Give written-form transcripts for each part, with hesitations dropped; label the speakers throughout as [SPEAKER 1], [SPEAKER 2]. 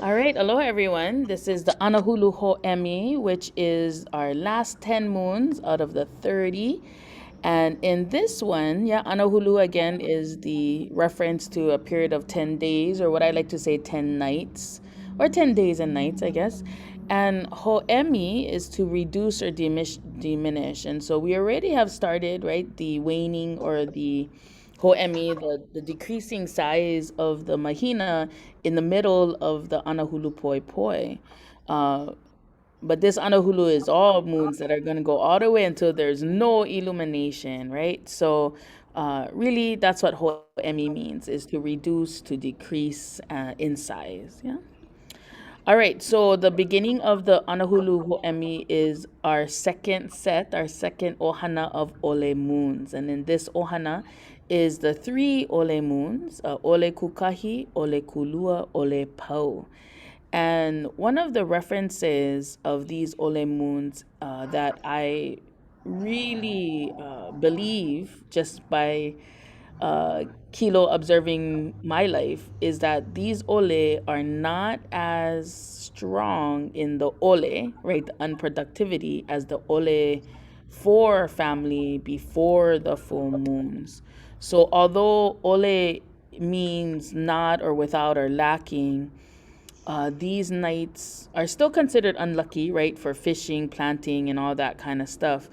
[SPEAKER 1] All right, aloha everyone. This is the Anahulu Ho'emi, which is our last 10 moons out of the 30. And in this one, yeah, Anahulu again is the reference to a period of 10 days, or what I like to say 10 nights, or 10 days and nights, I guess. And Ho'emi is to reduce or diminish. And so we already have started, right, the waning or the Ho'emi, the decreasing size of the Mahina in the middle of the Anahulu Poi Poi. Uh, but this Anahulu is all moons that are going to go all the way until there's no illumination, right? So, really, that's what Ho'emi means, is to reduce, to decrease in size. Yeah. All right, so the beginning of the Anahulu Ho'emi is our second set, our second ohana of Ole Moons. And in this ohana is the three Ole Moons, Ole Kukahi, Ole Kulua, Ole Pau. And one of the references of these Ole Moons that I really believe just by Kilo observing my life is that these ole are not as strong in the ole, right, the unproductivity, as the ole for family before the full moons. So although ole means not or without or lacking, these nights are still considered unlucky, right, for fishing, planting, and all that kind of stuff.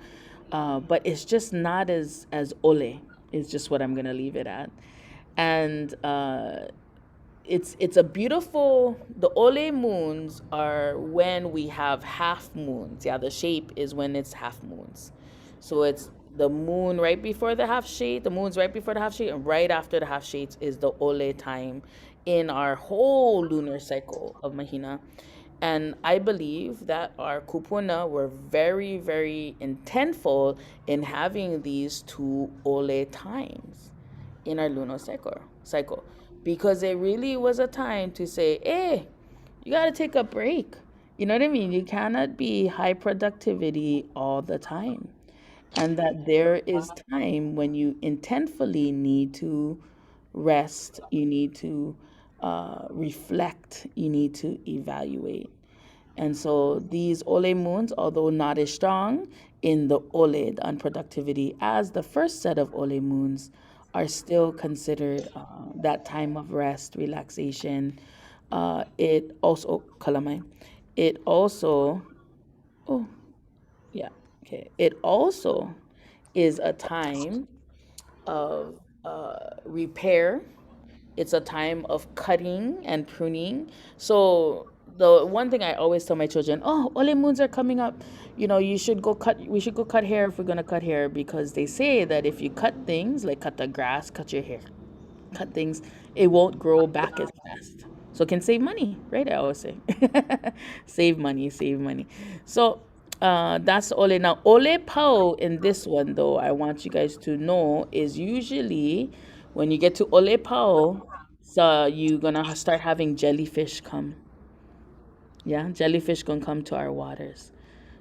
[SPEAKER 1] But it's just not as ole. Is just what I'm gonna leave it at. And it's a beautiful. The ole moons are when we have half moons. Yeah, the shape is when it's half moons. So it's the moon right before the half shade, the moon's right before the half shade, and right after the half shades is the ole time in our whole lunar cycle of Mahina. And I believe that our kupuna were very, very intentful in having these two ole times in our lunar cycle because it really was a time to say, hey, you got to take a break. You know what I mean? You cannot be high productivity all the time. And that there is time when you intentfully need to rest, you need to reflect, you need to evaluate. And so these Ole moons, although not as strong in the Ole, the unproductivity, as the first set of Ole moons, are still considered that time of rest, relaxation. It also, kalamai, it also, oh, yeah, okay. It also is a time of repair. It's a time of cutting and pruning. So the one thing I always tell my children, oh, Ole moons are coming up. You know, you should go cut. We should go cut hair if we're gonna cut hair because they say that if you cut things like cut the grass, cut your hair, cut things, it won't grow back as fast. So it can save money, right? I always say, save money, save money. So that's Ole. Now, Ole Pau in this one, though, I want you guys to know is usually when you get to Ole Pau, so you're gonna start having jellyfish come. Yeah, jellyfish gonna come to our waters.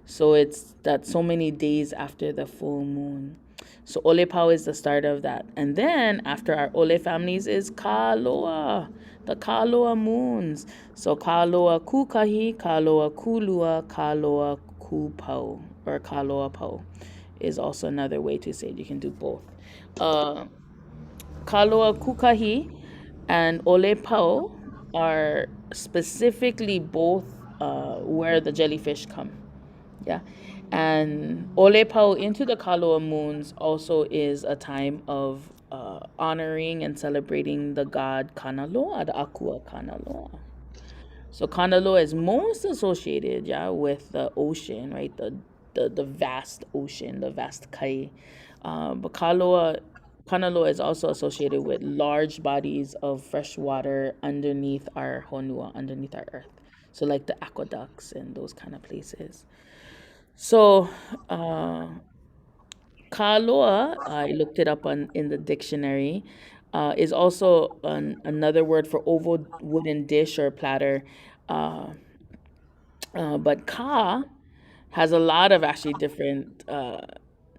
[SPEAKER 1] So it's that so many days after the full moon. So Ole Pau is the start of that. And then after our Ole families is Kaloa, the Kaloa moons. So Kaloa Kukahi, Kaloa Kulua, Kaloa Kupau, or Kaloa Pau is also another way to say it. You can do both. Uh, Kaloa Kukahi and Ole Pau are specifically both where the jellyfish come. Yeah. And Ole Pau into the Kaloa moons also is a time of honoring and celebrating the god Kanaloa, the Akua Kanaloa. So Kanaloa is most associated, yeah, with the ocean, right? The vast ocean, the vast kai. But Kanaloa is also associated with large bodies of fresh water underneath our honua, underneath our earth. So like the aqueducts and those kind of places. So, kaloa, I looked it up on in the dictionary, is also another word for oval wooden dish or platter. Uh, but ka has a lot of actually different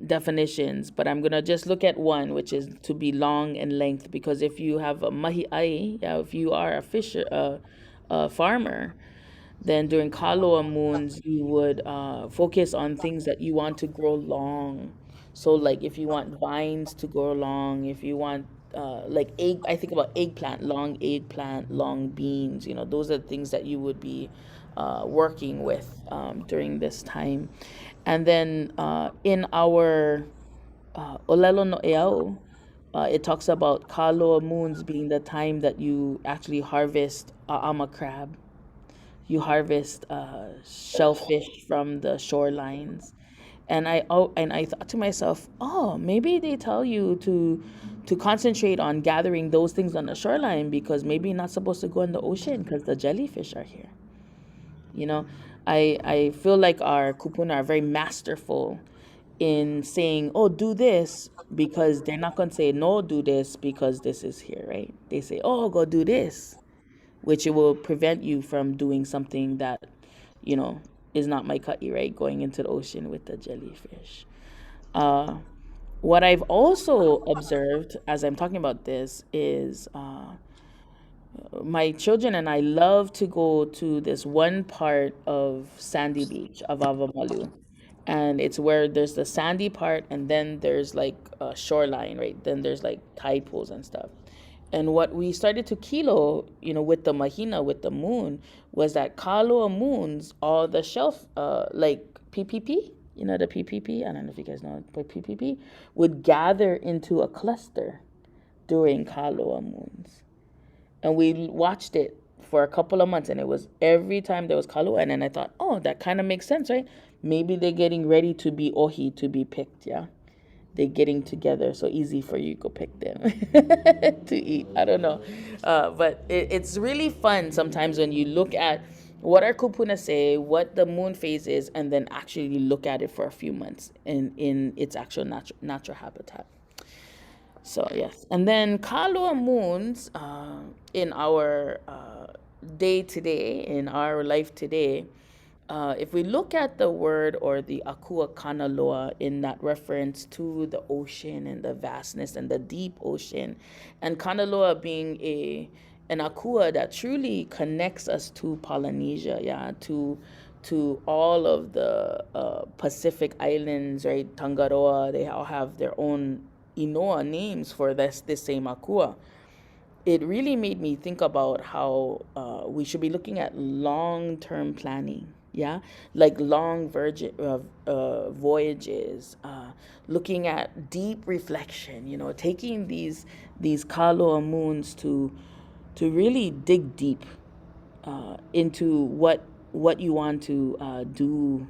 [SPEAKER 1] definitions, but I'm gonna just look at one, which is to be long and length, because if you have a mahi ai, yeah, if you are farmer, then during Kaloa moons, you would focus on things that you want to grow long. So, like if you want vines to grow long, if you want like I think about eggplant, long beans. Those are the things that you would be working with during this time. And then in our Olelo no Eau, it talks about Kaloa moons being the time that you actually harvest ama crab, you harvest shellfish from the shorelines. And I thought to myself, oh, maybe they tell you to concentrate on gathering those things on the shoreline because maybe you're not supposed to go in the ocean because the jellyfish are here. You know, I feel like our kupuna are very masterful in saying, oh, do this, because they're not going to say, no, do this because this is here, right? They say, oh, go do this, which it will prevent you from doing something that, you know, is not my cutty, right? Going into the ocean with the jellyfish. Uh, what I've also observed as I'm talking about this is my children and I love to go to this one part of Sandy Beach of Avamalu. And it's where there's the sandy part and then there's like a shoreline, right? Then there's like tide pools and stuff. And what we started to kilo, with the Mahina, with the moon, was that Kaloa moons, all the shelf, like PPP, the PPP, I don't know if you guys know, but PPP would gather into a cluster during Kaloa moons. And we watched it for a couple of months, and it was every time there was kalu, and then I thought, oh, that kind of makes sense, right? Maybe they're getting ready to be ohi, to be picked. Yeah, they're getting together, so easy for you to go pick them to eat. I don't know, but it's really fun sometimes when you look at what our kupuna say, what the moon phase is, and then actually look at it for a few months in its actual natural habitat. So yes, and then Kaloa moons in our day to day, in our life today. If we look at the word or the akua kanaloa in that reference to the ocean and the vastness and the deep ocean, and kanaloa being an akua that truly connects us to Polynesia, yeah, to all of the Pacific islands, right? Tangaroa, they all have their own Inoa names for this same akua. It really made me think about how we should be looking at long-term planning, yeah, like long voyages, looking at deep reflection, taking these Kaloa moons to really dig deep into what you want to do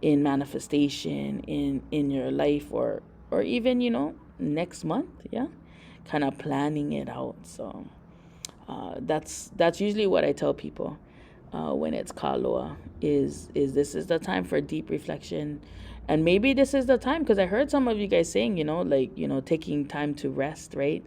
[SPEAKER 1] in manifestation in your life, or even next month, yeah, kind of planning it out. So that's usually what I tell people when it's Kaloa, is this is the time for deep reflection. And maybe this is the time, because I heard some of you guys saying, like, taking time to rest, right?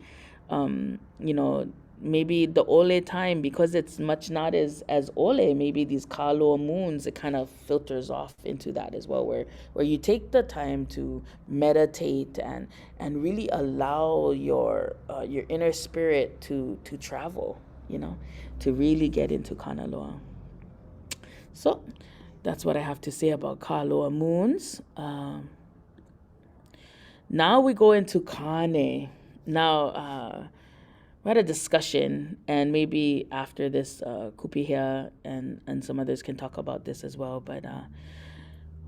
[SPEAKER 1] You know, maybe the Ole time, because it's much not as Ole, maybe these Kaloa moons, it kind of filters off into that as well, where you take the time to meditate and really allow your inner spirit to travel, to really get into Kanaloa. So that's what I have to say about Kaloa moons. Now we go into Kane. Now, we had a discussion, and maybe after this, Kupiha and some others can talk about this as well. But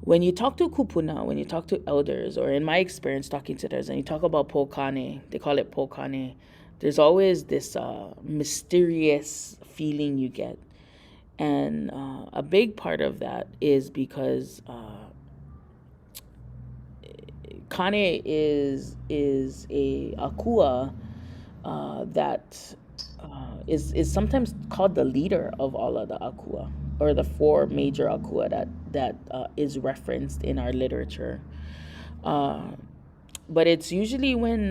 [SPEAKER 1] when you talk to kupuna, when you talk to elders, or in my experience talking to others, and you talk about Pokhane, they call it Pokhane, there's always this mysterious feeling you get. And a big part of that is because Kane is a akua that is sometimes called the leader of all of the akua, or the four major akua that is referenced in our literature. Uh, but it's usually when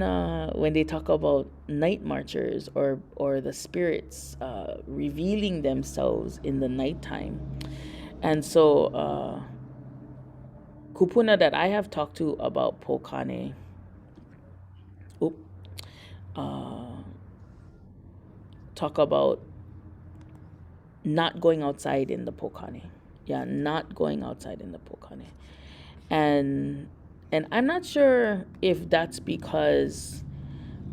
[SPEAKER 1] they talk about night marchers, or the spirits revealing themselves in the nighttime. And so kupuna that I have talked to about Pokane, oop, uh, talk about not going outside in the Pokhane. Yeah, not going outside in the Pokhane. And I'm not sure if that's because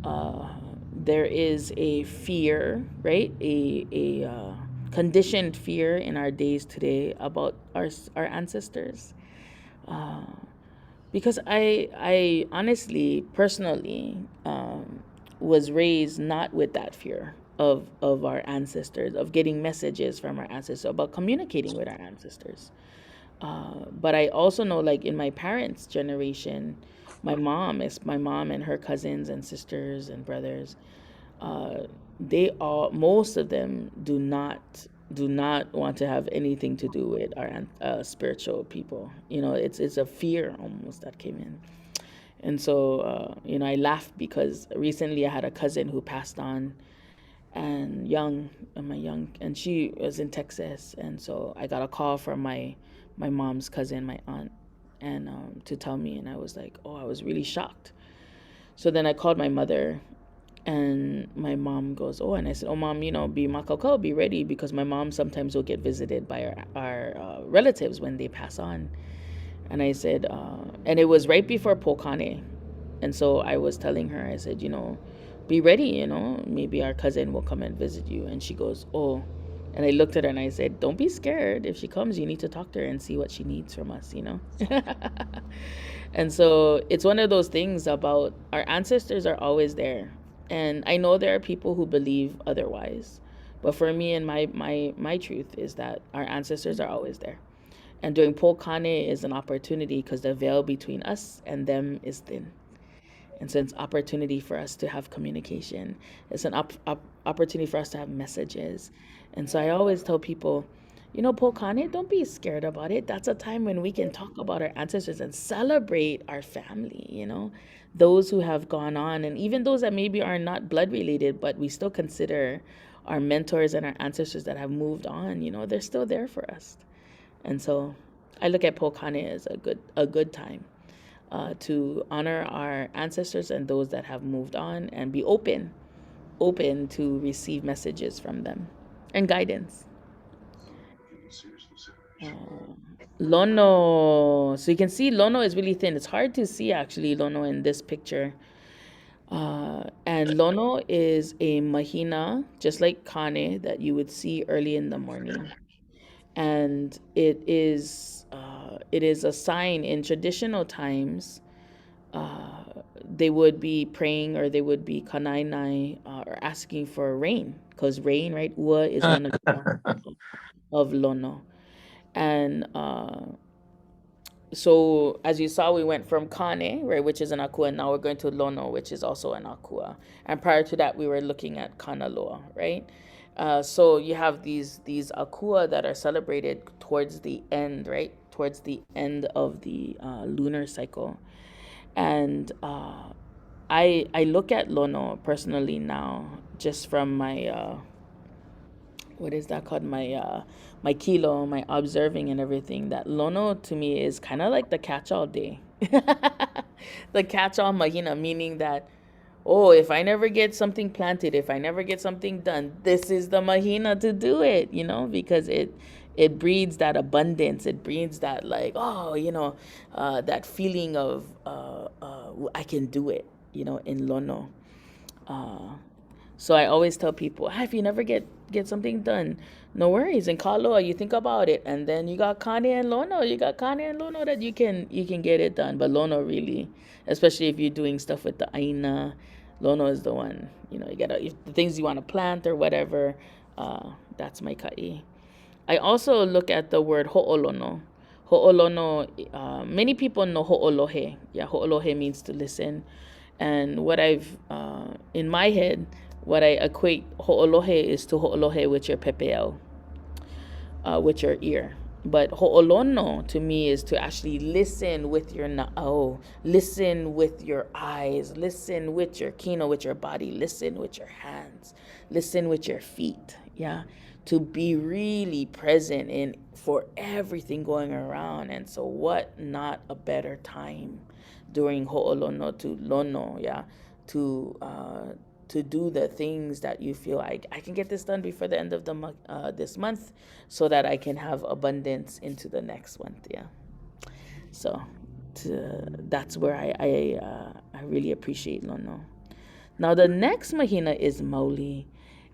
[SPEAKER 1] uh, there is a fear, right? A conditioned fear in our days today about our ancestors. Uh, because I honestly, personally, was raised not with that fear of our ancestors, of getting messages from our ancestors, about communicating with our ancestors. But I also know, like in my parents' generation, my mom and her cousins and sisters and brothers, uh, most of them do not want to have anything to do with our spiritual people. It's a fear almost that came in. And so, I laughed because recently I had a cousin who passed on, and and she was in Texas, and so I got a call from my mom's cousin, my aunt, and to tell me, and I was like, oh, I was really shocked. So then I called my mother, and my mom goes, oh, and I said, oh, mom, be makakao, be ready, because my mom sometimes will get visited by our relatives when they pass on. And I said, and it was right before Pokane. And so I was telling her, I said, be ready, maybe our cousin will come and visit you. And she goes, oh. And I looked at her and I said, don't be scared. If she comes, you need to talk to her and see what she needs from us. And so it's one of those things about our ancestors are always there. And I know there are people who believe otherwise. But for me and my truth is that our ancestors are always there. And doing Polkane is an opportunity because the veil between us and them is thin. And so it's opportunity for us to have communication. It's an opportunity for us to have messages. And so I always tell people, Polkane, don't be scared about it. That's a time when we can talk about our ancestors and celebrate our family, those who have gone on, and even those that maybe are not blood related, but we still consider our mentors and our ancestors that have moved on, they're still there for us. And so I look at Polkane as a good time to honor our ancestors and those that have moved on, and be open to receive messages from them and guidance. Lono. So you can see Lono is really thin. It's hard to see actually Lono in this picture. And Lono is a Mahina, just like Kane, that you would see early in the morning. And it is a sign in traditional times. They would be praying, or they would be kanainai, or asking for rain, because rain, right? Ua is one of of Lono. And so as you saw, we went from Kane, right, which is an akua, and now we're going to Lono, which is also an akua. And prior to that, we were looking at Kanaloa, right? So you have these akua that are celebrated towards the end, right? Towards the end of the lunar cycle. And I look at Lono personally now, just from my what is that called, my kilo, my observing and everything, that Lono to me is kind of like the catch-all day. The catch-all Mahina, meaning that, oh, if I never get something planted, if I never get something done, this is the Mahina to do it, because it breeds that abundance. It breeds that, like, oh, that feeling of I can do it, in Lono. Uh, so I always tell people, if you never get something done, no worries. In Kaloa, you think about it, and then you got Kane and Lono. You got Kane and Lono that you can get it done. But Lono really, especially if you're doing stuff with the Aina, Lono is the one. You gotta, if the things you want to plant or whatever. That's my kai. I also look at the word ho'olono. Ho'olono, many people know ho'olohe. Yeah, ho'olohe means to listen. And in my head, what I equate ho'olohe is to ho'olohe with your pepeo, with your ear. But ho'olono to me is to actually listen with your na'au, listen with your eyes, listen with your kino, with your body, listen with your hands, listen with your feet. Yeah, to be really present in for everything going around. And so, what not a better time during ho'olono to lono, yeah, to to do the things that you feel like I can get this done before the end of the month, this month, so that I can have abundance into the next month. Yeah. So that's where I really appreciate Lono. Now the next Mahina is Mauli.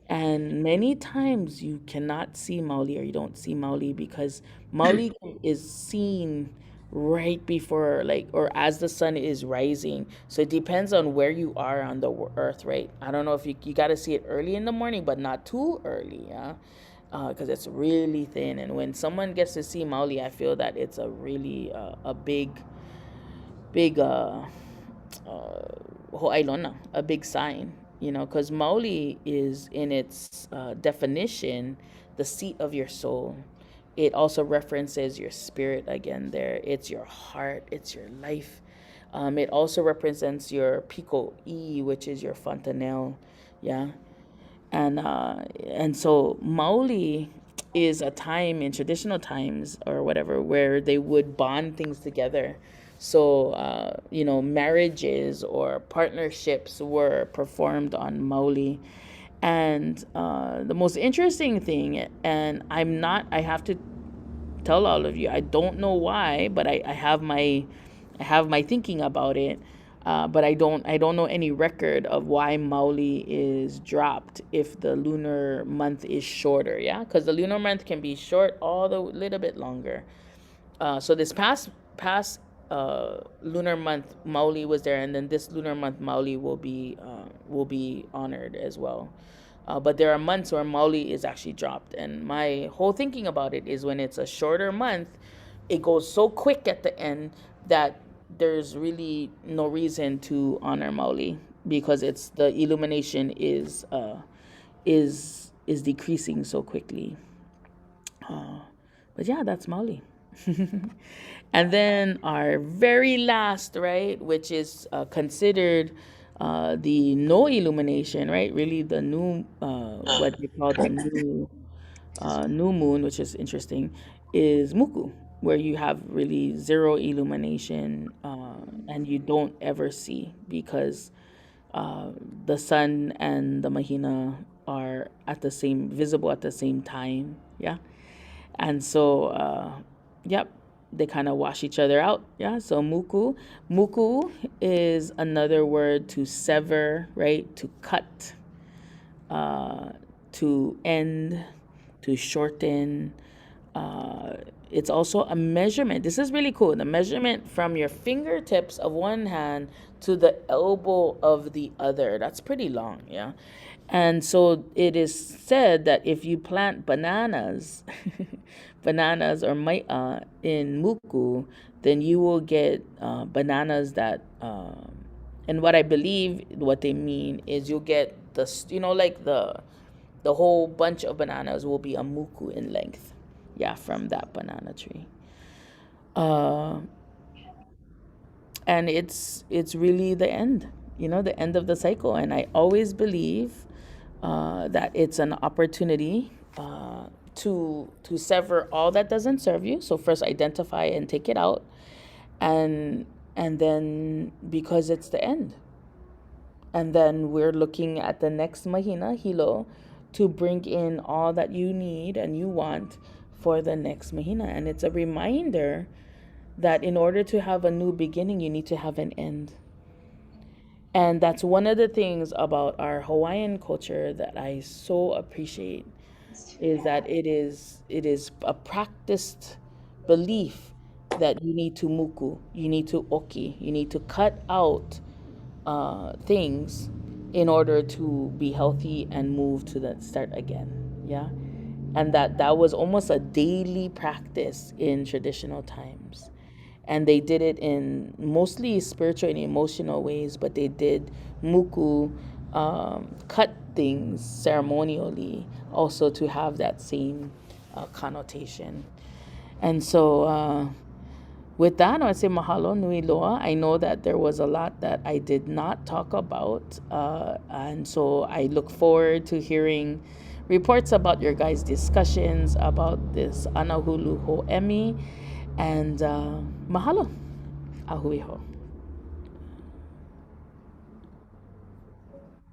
[SPEAKER 1] And many times you cannot see Mauli, or you don't see Mauli, because Mauli is seen right before, like, or as the sun is rising. So it depends on where you are on the earth, right? I don't know if you got to see it early in the morning, but not too early, yeah? Because it's really thin. And when someone gets to see Mauli, I feel that it's a really a big ho'ailona, a big sign, because Maoli is in its definition the seat of your soul. It also references your spirit again there. It's your heart, it's your life. It also represents your piko e, which is your fontanelle. Yeah. And so Maoli is a time in traditional times or whatever where they would bond things together. So marriages or partnerships were performed on Maoli. And the most interesting thing, and I have to tell all of you, I don't know why, but I have my thinking about it. But I don't know any record of why Mauli is dropped if the lunar month is shorter. Yeah, because the lunar month can be short all the little bit longer. So this past lunar month Mauli was there, and then this lunar month Mauli will be honored as well. But there are months where Mauli is actually dropped, and my whole thinking about it is when it's a shorter month, it goes so quick at the end that there's really no reason to honor Mauli, because it's the illumination is decreasing so quickly. But yeah, that's Mauli. And then our very last, right, which is considered the no illumination, right? Really, the new, what they call the new moon, which is interesting, is Muku, where you have really zero illumination, and you don't ever see, because the sun and the Mahina are visible at the same time. Yeah. And so yep, they kind of wash each other out. Yeah. So muku is another word to sever, right? To cut, to end, to shorten. It's also a measurement. This is really cool. The measurement from your fingertips of one hand to the elbow of the other. That's pretty long, yeah. And so it is said that if you plant bananas, bananas or mai'a in Muku, then you will get bananas that, and what I believe what they mean is you'll get like the whole bunch of bananas will be a muku in length. Yeah, from that banana tree. Uh, and it's really the end, the end of the cycle. And I always believe that it's an opportunity to sever all that doesn't serve you. So first identify and take it out, and then, because it's the end, and then we're looking at the next Mahina Hilo to bring in all that you need and you want for the next Mahina. And it's a reminder that in order to have a new beginning, you need to have an end. And that's one of the things about our Hawaiian culture that I so appreciate, is that it is a practiced belief that you need to muku, you need to oki, you need to cut out things in order to be healthy and move to the start again. Yeah. And that was almost a daily practice in traditional times. And they did it in mostly spiritual and emotional ways, but they did muku, cut things ceremonially, also to have that same connotation. And so with that, I would say mahalo nui loa. I know that there was a lot that I did not talk about, and so I look forward to hearing reports about your guys' discussions about this Anahulu Ho'ēmi, and mahalo. Ahui ho.